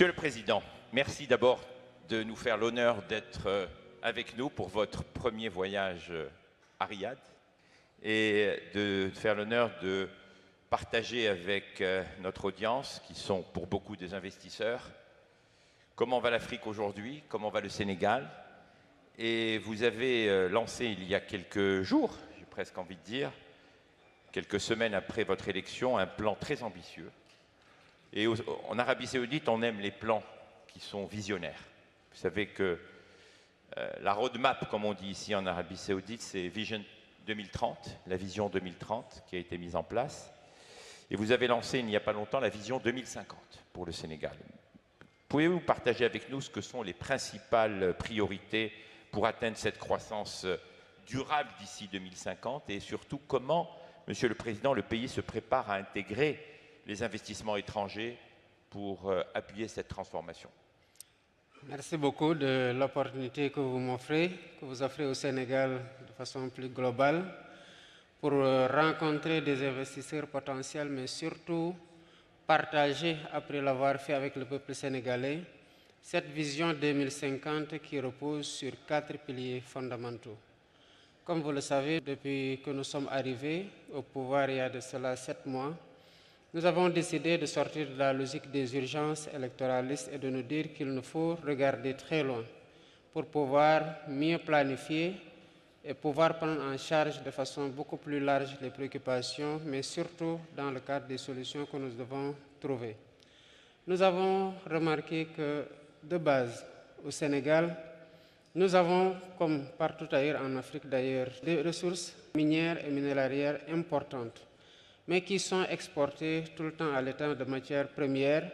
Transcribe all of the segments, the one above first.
Monsieur le Président, merci d'abord de nous faire l'honneur d'être avec nous pour votre premier voyage à Riyad et de faire l'honneur de partager avec notre audience, qui sont pour beaucoup des investisseurs, comment va l'Afrique aujourd'hui, comment va le Sénégal. Et vous avez lancé il y a quelques jours, j'ai presque envie de dire, quelques semaines après votre élection, un plan très ambitieux. Et en Arabie Saoudite, on aime les plans qui sont visionnaires. Vous savez que la roadmap, comme on dit ici en Arabie Saoudite, c'est Vision 2030, la vision 2030 qui a été mise en place. Et vous avez lancé il n'y a pas longtemps la vision 2050 pour le Sénégal. Pouvez-vous partager avec nous ce que sont les principales priorités pour atteindre cette croissance durable d'ici 2050 et surtout comment, Monsieur le Président, le pays se prépare à intégrer les investissements étrangers pour appuyer cette transformation? Merci beaucoup de l'opportunité que vous m'offrez, que vous offrez au Sénégal de façon plus globale pour rencontrer des investisseurs potentiels, mais surtout partager, après l'avoir fait avec le peuple sénégalais, cette vision 2050 qui repose sur 4 piliers fondamentaux. Comme vous le savez, depuis que nous sommes arrivés au pouvoir il y a de cela 7 mois, nous avons décidé de sortir de la logique des urgences électoralistes et de nous dire qu'il nous faut regarder très loin pour pouvoir mieux planifier et pouvoir prendre en charge de façon beaucoup plus large les préoccupations, mais surtout dans le cadre des solutions que nous devons trouver. Nous avons remarqué que, de base, au Sénégal, nous avons, comme partout ailleurs en Afrique d'ailleurs, des ressources minières et minéralières importantes, mais qui sont exportées tout le temps à l'état de matières premières,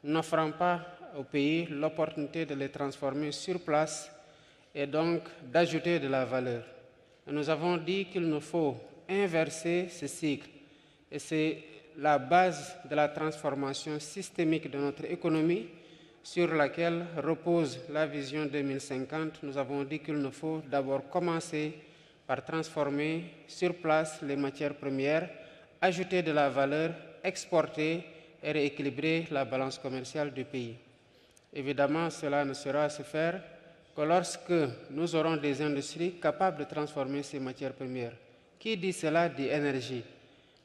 n'offrant pas au pays l'opportunité de les transformer sur place et donc d'ajouter de la valeur. Et nous avons dit qu'il nous faut inverser ce cycle. Et c'est la base de la transformation systémique de notre économie sur laquelle repose la vision 2050. Nous avons dit qu'il nous faut d'abord commencer par transformer sur place les matières premières, ajouter de la valeur, exporter et rééquilibrer la balance commerciale du pays. Évidemment, cela ne sera à se faire que lorsque nous aurons des industries capables de transformer ces matières premières. Qui dit cela dit énergie.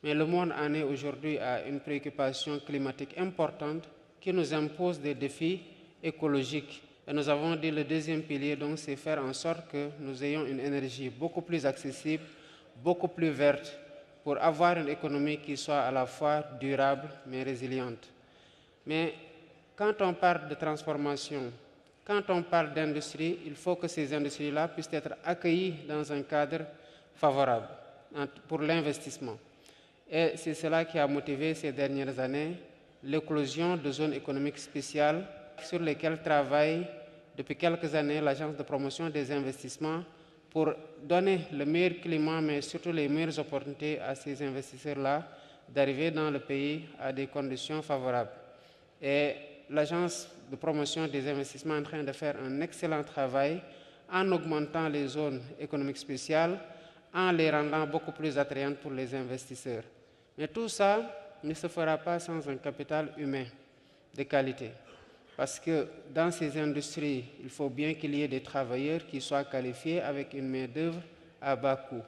Mais le monde en est aujourd'hui à une préoccupation climatique importante qui nous impose des défis écologiques. Et nous avons dit le deuxième pilier, donc, c'est faire en sorte que nous ayons une énergie beaucoup plus accessible, beaucoup plus verte, pour avoir une économie qui soit à la fois durable mais résiliente. Mais quand on parle de transformation, quand on parle d'industrie, il faut que ces industries-là puissent être accueillies dans un cadre favorable pour l'investissement. Et c'est cela qui a motivé ces dernières années l'éclosion de zones économiques spéciales sur lesquelles travaille depuis quelques années l'Agence de promotion des investissements pour donner le meilleur climat, mais surtout les meilleures opportunités à ces investisseurs-là d'arriver dans le pays à des conditions favorables. Et l'Agence de promotion des investissements est en train de faire un excellent travail en augmentant les zones économiques spéciales, en les rendant beaucoup plus attrayantes pour les investisseurs. Mais tout ça ne se fera pas sans un capital humain de qualité. Parce que dans ces industries, il faut bien qu'il y ait des travailleurs qui soient qualifiés avec une main-d'œuvre à bas coût.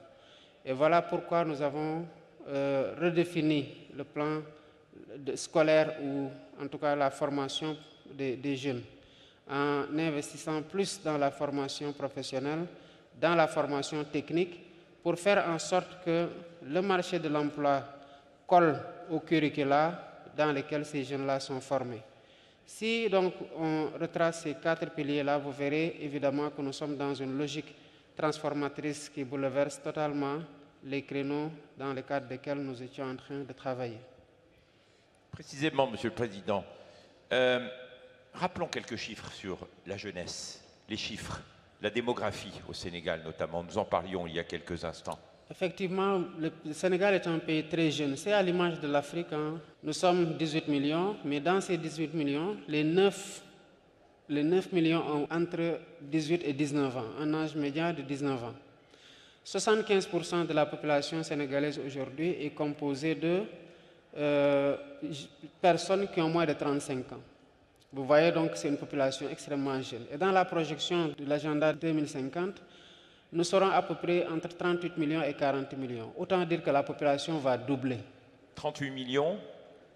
Et voilà pourquoi nous avons redéfini le plan scolaire ou en tout cas la formation des jeunes en investissant plus dans la formation professionnelle, dans la formation technique pour faire en sorte que le marché de l'emploi colle au curricula dans lesquels ces jeunes-là sont formés. Si donc on retrace ces 4 piliers-là, vous verrez évidemment que nous sommes dans une logique transformatrice qui bouleverse totalement les créneaux dans le cadre desquels nous étions en train de travailler. Précisément, Monsieur le Président, rappelons quelques chiffres sur la jeunesse, les chiffres, la démographie au Sénégal notamment. Nous en parlions il y a quelques instants. Effectivement, le Sénégal est un pays très jeune. C'est à l'image de l'Afrique. Hein. Nous sommes 18 millions, mais dans ces 18 millions, les 9 millions ont entre 18 et 19 ans, un âge médian de 19 ans. 75% de la population sénégalaise aujourd'hui est composée de personnes qui ont moins de 35 ans. Vous voyez donc que c'est une population extrêmement jeune. Et dans la projection de l'agenda 2050, nous serons à peu près entre 38 millions et 40 millions. Autant dire que la population va doubler. 38 millions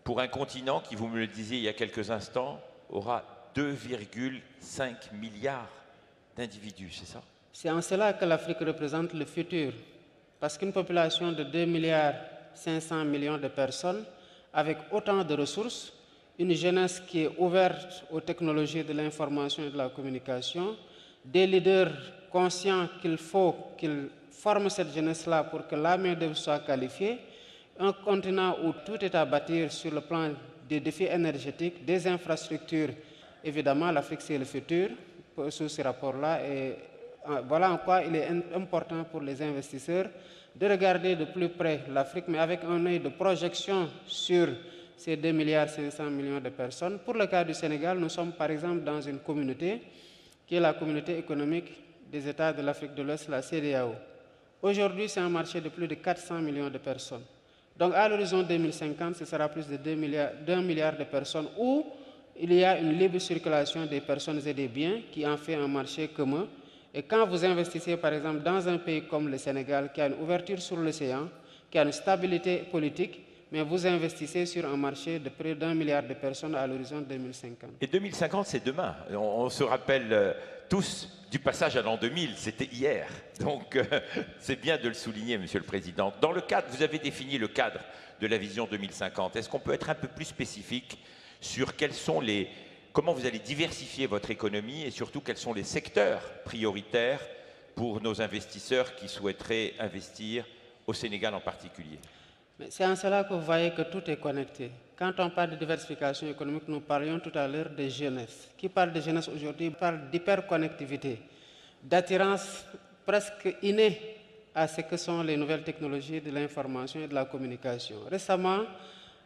pour un continent qui, vous me le disiez il y a quelques instants, aura 2,5 milliards d'individus, c'est ça? C'est en cela que l'Afrique représente le futur. Parce qu'une population de 2 milliards 500 millions de personnes, avec autant de ressources, une jeunesse qui est ouverte aux technologies de l'information et de la communication, des leaders conscients qu'il faut qu'ils forment cette jeunesse-là pour que la main-d'œuvre soit qualifiée, un continent où tout est à bâtir sur le plan des défis énergétiques, des infrastructures. Évidemment, l'Afrique, c'est le futur sous ce rapport-là. Et voilà en quoi il est important pour les investisseurs de regarder de plus près l'Afrique, mais avec un œil de projection sur ces 2 milliards 500 millions de personnes. Pour le cas du Sénégal, nous sommes par exemple dans une communauté qui est la communauté économique des États de l'Afrique de l'Ouest, la CEDEAO. Aujourd'hui, c'est un marché de plus de 400 millions de personnes. Donc à l'horizon 2050, ce sera plus de 2 milliards de personnes où il y a une libre circulation des personnes et des biens qui en fait un marché commun. Et quand vous investissez par exemple dans un pays comme le Sénégal qui a une ouverture sur l'océan, qui a une stabilité politique, mais vous investissez sur un marché de près d'1 milliard de personnes à l'horizon 2050. Et 2050, c'est demain. On se rappelle tous du passage à l'an 2000, c'était hier. Donc, c'est bien de le souligner, Monsieur le Président. Dans le cadre, vous avez défini le cadre de la vision 2050. Est-ce qu'on peut être un peu plus spécifique sur comment vous allez diversifier votre économie et surtout quels sont les secteurs prioritaires pour nos investisseurs qui souhaiteraient investir au Sénégal en particulier? C'est en cela que vous voyez que tout est connecté. Quand on parle de diversification économique, nous parlions tout à l'heure de jeunesse. Qui parle de jeunesse aujourd'hui parle d'hyperconnectivité, d'attirance presque innée à ce que sont les nouvelles technologies de l'information et de la communication. Récemment,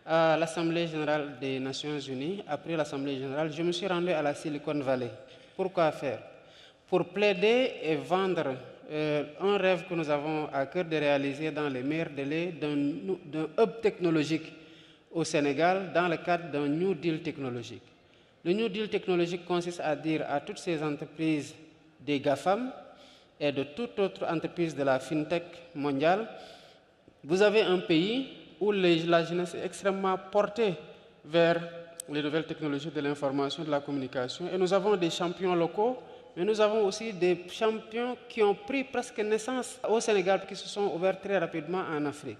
à l'Assemblée générale des Nations Unies, après l'Assemblée générale, je me suis rendu à la Silicon Valley. Pourquoi faire? Pour plaider et vendre un rêve que nous avons à cœur de réaliser dans les meilleurs délais d'un hub technologique au Sénégal dans le cadre d'un New Deal technologique. Le New Deal technologique consiste à dire à toutes ces entreprises des GAFAM et de toute autre entreprise de la FinTech mondiale, vous avez un pays où la jeunesse est extrêmement portée vers les nouvelles technologies de l'information et de la communication. Et nous avons des champions locaux, mais nous avons aussi des champions qui ont pris presque naissance au Sénégal, qui se sont ouverts très rapidement en Afrique.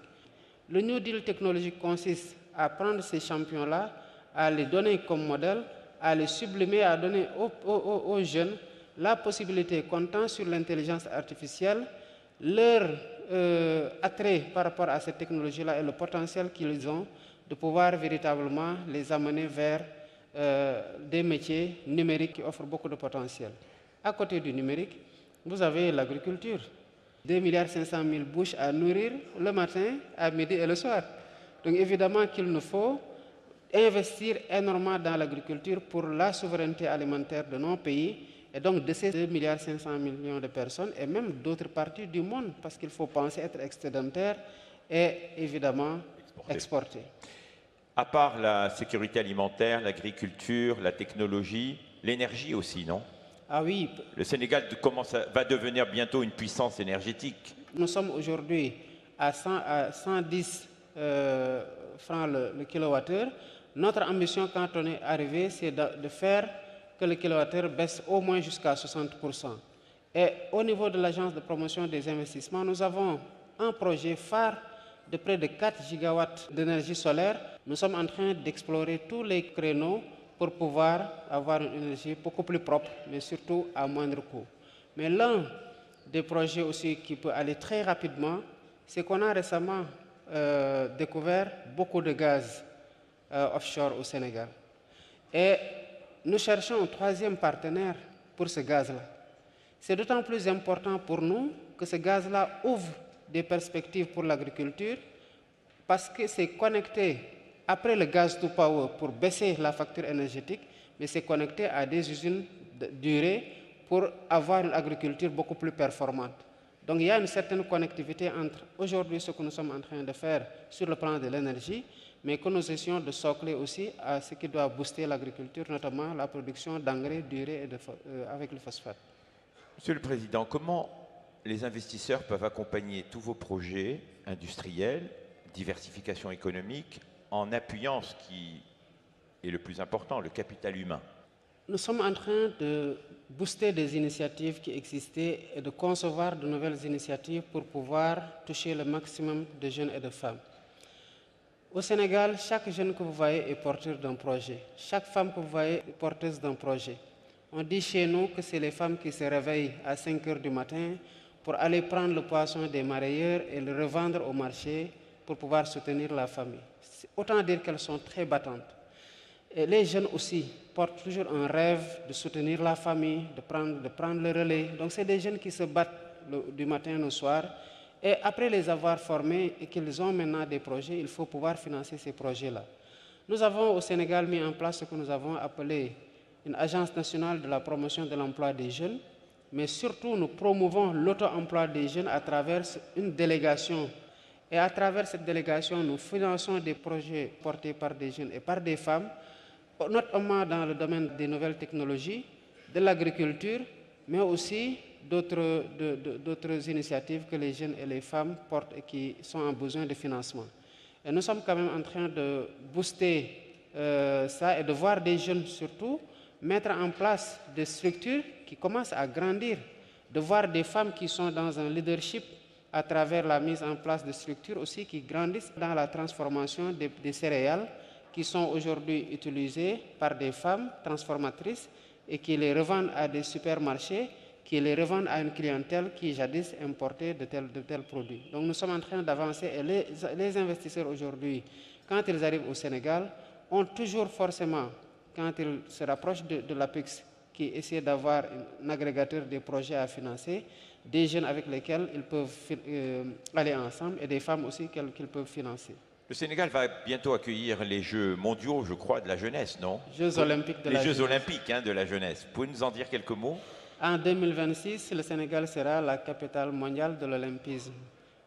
Le New Deal technologique consiste à prendre ces champions-là, à les donner comme modèle, à les sublimer, à donner aux jeunes la possibilité, comptant sur l'intelligence artificielle, leur attrait par rapport à cette technologie-là et le potentiel qu'ils ont de pouvoir véritablement les amener vers des métiers numériques qui offrent beaucoup de potentiel. À côté du numérique, vous avez l'agriculture. 2 milliards 500 000 bouches à nourrir le matin, à midi et le soir. Donc évidemment qu'il nous faut investir énormément dans l'agriculture pour la souveraineté alimentaire de nos pays et donc de ces 2 milliards 500 millions de personnes et même d'autres parties du monde parce qu'il faut penser être excédentaire et évidemment exporter. À part la sécurité alimentaire, l'agriculture, la technologie, l'énergie aussi, non? Ah oui. Le Sénégal va devenir bientôt une puissance énergétique. Nous sommes aujourd'hui à 110 francs le kilowattheure. Notre ambition quand on est arrivé, c'est de faire que le kilowattheure baisse au moins jusqu'à 60%. Et au niveau de l'Agence de promotion des investissements, nous avons un projet phare de près de 4 gigawatts d'énergie solaire. Nous sommes en train d'explorer tous les créneaux pour pouvoir avoir une énergie beaucoup plus propre, mais surtout à moindre coût. Mais l'un des projets aussi qui peut aller très rapidement, c'est qu'on a récemment découvert beaucoup de gaz offshore au Sénégal. Et nous cherchons un troisième partenaire pour ce gaz-là. C'est d'autant plus important pour nous que ce gaz-là ouvre des perspectives pour l'agriculture parce que c'est connecté après le gaz to power pour baisser la facture énergétique, mais c'est connecté à des usines de durée pour avoir une agriculture beaucoup plus performante. Donc il y a une certaine connectivité entre aujourd'hui ce que nous sommes en train de faire sur le plan de l'énergie, mais que nous essayons de socler aussi à ce qui doit booster l'agriculture, notamment la production d'engrais, d'urée avec le phosphate. Monsieur le Président, comment les investisseurs peuvent accompagner tous vos projets industriels, diversification économique, en appuyant ce qui est le plus important, le capital humain? Nous sommes en train de booster des initiatives qui existaient et de concevoir de nouvelles initiatives pour pouvoir toucher le maximum de jeunes et de femmes. Au Sénégal, chaque jeune que vous voyez est porteur d'un projet. Chaque femme que vous voyez est porteuse d'un projet. On dit chez nous que c'est les femmes qui se réveillent à 5 heures du matin pour aller prendre le poisson des marailleurs et le revendre au marché pour pouvoir soutenir la famille. Autant dire qu'elles sont très battantes. Et les jeunes aussi portent toujours un rêve de soutenir la famille, de prendre le relais. Donc c'est des jeunes qui se battent du matin au soir. Et après les avoir formés et qu'ils ont maintenant des projets, il faut pouvoir financer ces projets-là. Nous avons au Sénégal mis en place ce que nous avons appelé une agence nationale de la promotion de l'emploi des jeunes, mais surtout nous promouvons l'auto-emploi des jeunes à travers une délégation. Et à travers cette délégation, nous finançons des projets portés par des jeunes et par des femmes, notamment dans le domaine des nouvelles technologies, de l'agriculture, mais aussi d'autres initiatives que les jeunes et les femmes portent et qui sont en besoin de financement. Et nous sommes quand même en train de booster ça et de voir des jeunes surtout mettre en place des structures qui commencent à grandir, de voir des femmes qui sont dans un leadership à travers la mise en place de structures aussi qui grandissent dans la transformation des céréales qui sont aujourd'hui utilisées par des femmes transformatrices et qui les revendent à des supermarchés, qui les revendent à une clientèle qui jadis importait de tels produits. Donc nous sommes en train d'avancer et les investisseurs aujourd'hui, quand ils arrivent au Sénégal, ont toujours forcément, quand ils se rapprochent de l'APEX, qui essaie d'avoir un agrégateur des projets à financer, des jeunes avec lesquels ils peuvent aller ensemble et des femmes aussi qu'ils peuvent financer. Le Sénégal va bientôt accueillir les Jeux mondiaux, je crois, de la jeunesse, non? Jeux olympiques de la jeunesse. Les Jeux olympiques de la jeunesse. Vous pouvez nous en dire quelques mots? En 2026, le Sénégal sera la capitale mondiale de l'olympisme.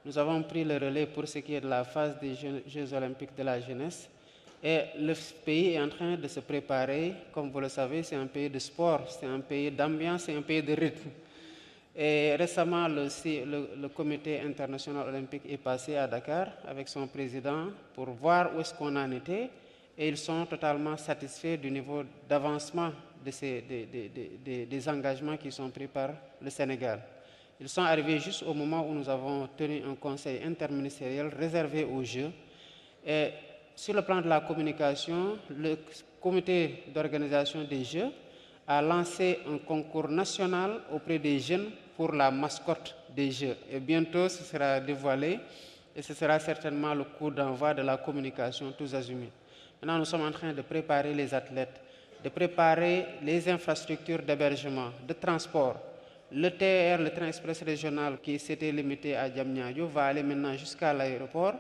Nous avons pris le relais pour ce qui est de la phase des Jeux olympiques de la jeunesse. Et le pays est en train de se préparer. Comme vous le savez, c'est un pays de sport, c'est un pays d'ambiance, c'est un pays de rythme. Et récemment, le comité international olympique est passé à Dakar avec son président pour voir où est-ce qu'on en était. Et ils sont totalement satisfaits du niveau d'avancement des engagements qui sont pris par le Sénégal. Ils sont arrivés juste au moment où nous avons tenu un conseil interministériel réservé aux Jeux. Et sur le plan de la communication, le comité d'organisation des Jeux a lancé un concours national auprès des jeunes pour la mascotte des Jeux. Et bientôt, ce sera dévoilé et ce sera certainement le coup d'envoi de la communication tous azimuts. Maintenant, nous sommes en train de préparer les athlètes, de préparer les infrastructures d'hébergement, de transport. Le TER, le train express régional qui s'était limité à Diamniadio, va aller maintenant jusqu'à l'aéroport.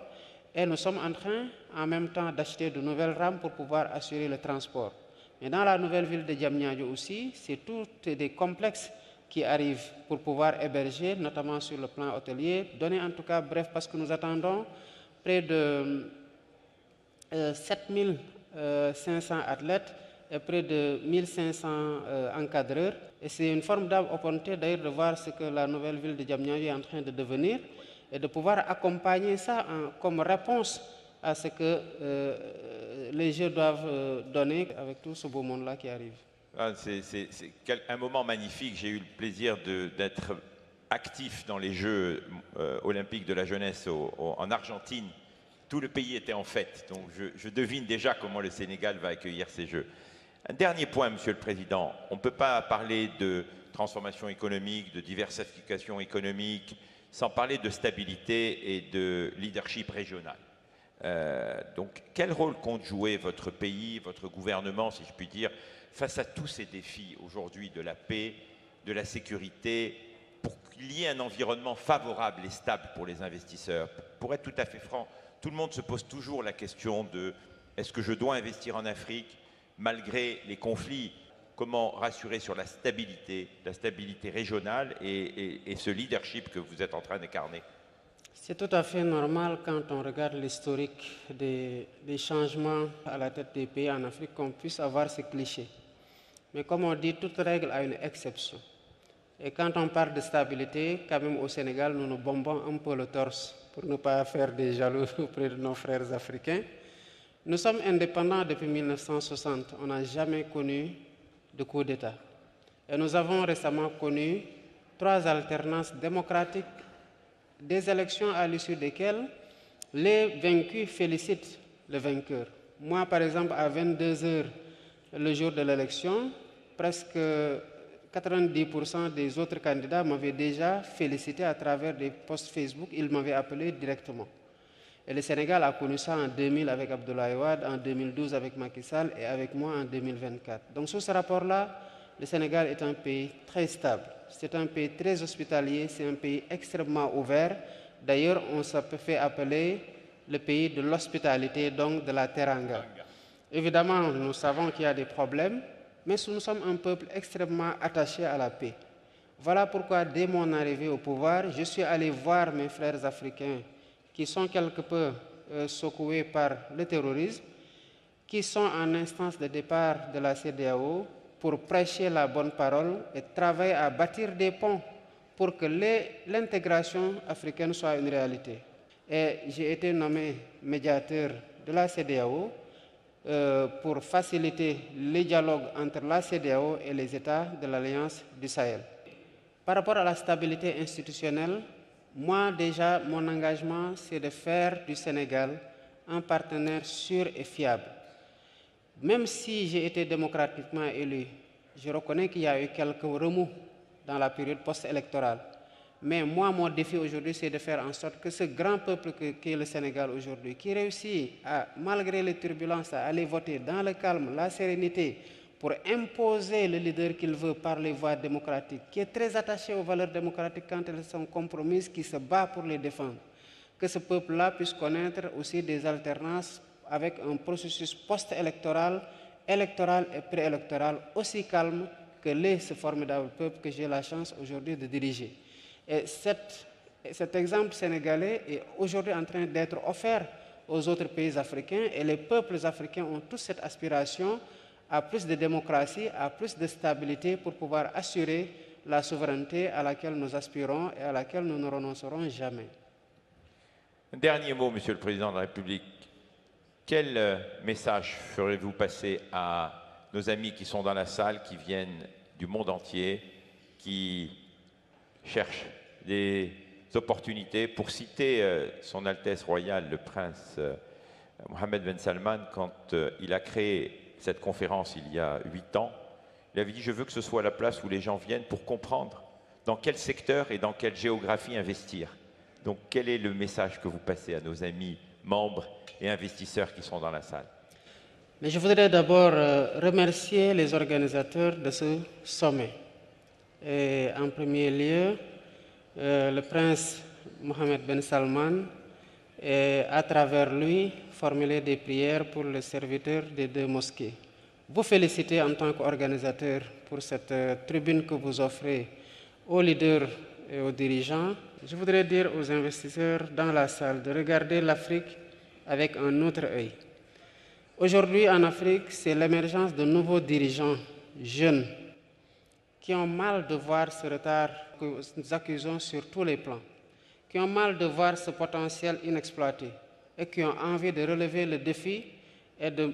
Et nous sommes en train, en même temps, d'acheter de nouvelles rames pour pouvoir assurer le transport. Mais dans la nouvelle ville de Diamniadio aussi, c'est tous des complexes qui arrivent pour pouvoir héberger, notamment sur le plan hôtelier. Donner en tout cas, bref, parce que nous attendons près de 7500 athlètes et près de 1500 encadreurs. Et c'est une formidable opportunité d'ailleurs de voir ce que la nouvelle ville de Diamniadio est en train de devenir et de pouvoir accompagner ça comme réponse à ce que les Jeux doivent donner avec tout ce beau monde-là qui arrive. C'est un moment magnifique. J'ai eu le plaisir d'être actif dans les Jeux olympiques de la jeunesse en Argentine. Tout le pays était en fête, donc je devine déjà comment le Sénégal va accueillir ces Jeux. Un dernier point, Monsieur le Président. On ne peut pas parler de transformation économique, de diversification économique, sans parler de stabilité et de leadership régional. Donc, quel rôle compte jouer votre pays, votre gouvernement, si je puis dire, face à tous ces défis aujourd'hui de la paix, de la sécurité, pour qu'il y ait un environnement favorable et stable pour les investisseurs? Pour être tout à fait franc, tout le monde se pose toujours la question de est-ce que je dois investir en Afrique malgré les conflits? comment rassurer sur la stabilité régionale et ce leadership que vous êtes en train d'incarner? C'est tout à fait normal quand on regarde l'historique des changements à la tête des pays en Afrique qu'on puisse avoir ces clichés. Mais comme on dit, toute règle a une exception. Et quand on parle de stabilité, quand même au Sénégal, nous nous bombons un peu le torse pour ne pas faire des jaloux auprès de nos frères africains. Nous sommes indépendants depuis 1960. On n'a jamais connu de coup d'État. Et nous avons récemment connu 3 alternances démocratiques, des élections à l'issue desquelles les vaincus félicitent le vainqueur. Moi, par exemple, à 22 heures le jour de l'élection, presque 90% des autres candidats m'avaient déjà félicité à travers des posts Facebook. Ils m'avaient appelé directement. Et le Sénégal a connu ça en 2000 avec Abdoulaye Wade, en 2012 avec Macky Sall et avec moi en 2024. Donc sous ce rapport-là, le Sénégal est un pays très stable. C'est un pays très hospitalier, c'est un pays extrêmement ouvert. D'ailleurs, on se fait appeler le pays de l'hospitalité, donc de la teranga. Évidemment, nous savons qu'il y a des problèmes, mais nous sommes un peuple extrêmement attaché à la paix. Voilà pourquoi, dès mon arrivée au pouvoir, je suis allé voir mes frères africains qui sont quelque peu secoués par le terrorisme, qui sont en instance de départ de la CEDEAO pour prêcher la bonne parole et travailler à bâtir des ponts pour que l'intégration africaine soit une réalité. Et j'ai été nommé médiateur de la CEDEAO pour faciliter les dialogues entre la CEDEAO et les États de l'Alliance du Sahel. Par rapport à la stabilité institutionnelle, moi déjà, mon engagement, c'est de faire du Sénégal un partenaire sûr et fiable. Même si j'ai été démocratiquement élu, je reconnais qu'il y a eu quelques remous dans la période post-électorale. Mais moi, mon défi aujourd'hui, c'est de faire en sorte que ce grand peuple qu'est le Sénégal aujourd'hui, qui réussit, malgré les turbulences, à aller voter dans le calme, la sérénité, pour imposer le leader qu'il veut par les voies démocratiques, qui est très attaché aux valeurs démocratiques quand elles sont compromises, qui se bat pour les défendre. Que ce peuple-là puisse connaître aussi des alternances avec un processus post-électoral, électoral et préélectoral aussi calme que l'est ce formidable peuple que j'ai la chance aujourd'hui de diriger. Et cet exemple sénégalais est aujourd'hui en train d'être offert aux autres pays africains et les peuples africains ont tous cette aspiration à plus de démocratie, à plus de stabilité pour pouvoir assurer la souveraineté à laquelle nous aspirons et à laquelle nous ne renoncerons jamais. Un dernier mot, Monsieur le Président de la République. Quel message ferez-vous passer à nos amis qui sont dans la salle, qui viennent du monde entier, qui cherchent des opportunités? Pour citer Son Altesse Royale, le prince Mohammed Ben Salman, quand il a créé cette conférence il y a 8 ans, il avait dit « Je veux que ce soit la place où les gens viennent pour comprendre dans quel secteur et dans quelle géographie investir ». Donc, quel est le message que vous passez à nos amis membres et investisseurs qui sont dans la salle? Mais je voudrais d'abord remercier les organisateurs de ce sommet. Et en premier lieu, le prince Mohammed Ben Salman, et à travers lui, formuler des prières pour les serviteurs des 2 mosquées. Vous féliciter en tant qu'organisateur pour cette tribune que vous offrez aux leaders et aux dirigeants. Je voudrais dire aux investisseurs dans la salle de regarder l'Afrique avec un autre œil. Aujourd'hui, en Afrique, c'est l'émergence de nouveaux dirigeants jeunes qui ont mal de voir ce retard que nous accusons sur tous les plans, qui ont mal de voir ce potentiel inexploité et qui ont envie de relever le défi et de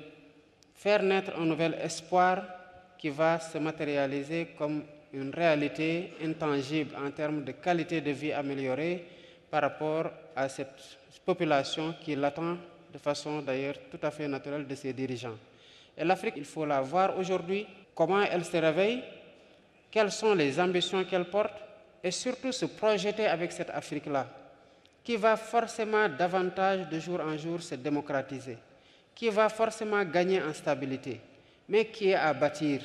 faire naître un nouvel espoir qui va se matérialiser comme une réalité intangible en termes de qualité de vie améliorée par rapport à cette population qui l'attend de façon d'ailleurs tout à fait naturelle de ses dirigeants. Et l'Afrique, il faut la voir aujourd'hui, comment elle se réveille, quelles sont les ambitions qu'elle porte, et surtout se projeter avec cette Afrique-là, qui va forcément davantage de jour en jour se démocratiser, qui va forcément gagner en stabilité, mais qui est à bâtir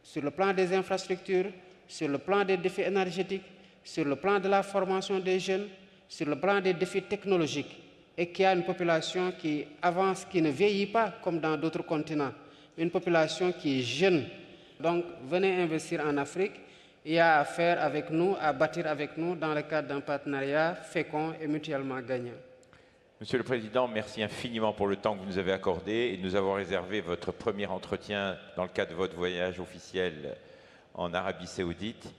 sur le plan des infrastructures, sur le plan des défis énergétiques, sur le plan de la formation des jeunes, sur le plan des défis technologiques, et qui a une population qui avance, qui ne vieillit pas comme dans d'autres continents, une population qui est jeune, Donc, venez investir en Afrique. Il y a à faire avec nous, à bâtir avec nous dans le cadre d'un partenariat fécond et mutuellement gagnant. Monsieur le Président, merci infiniment pour le temps que vous nous avez accordé et de nous avoir réservé votre premier entretien dans le cadre de votre voyage officiel en Arabie Saoudite.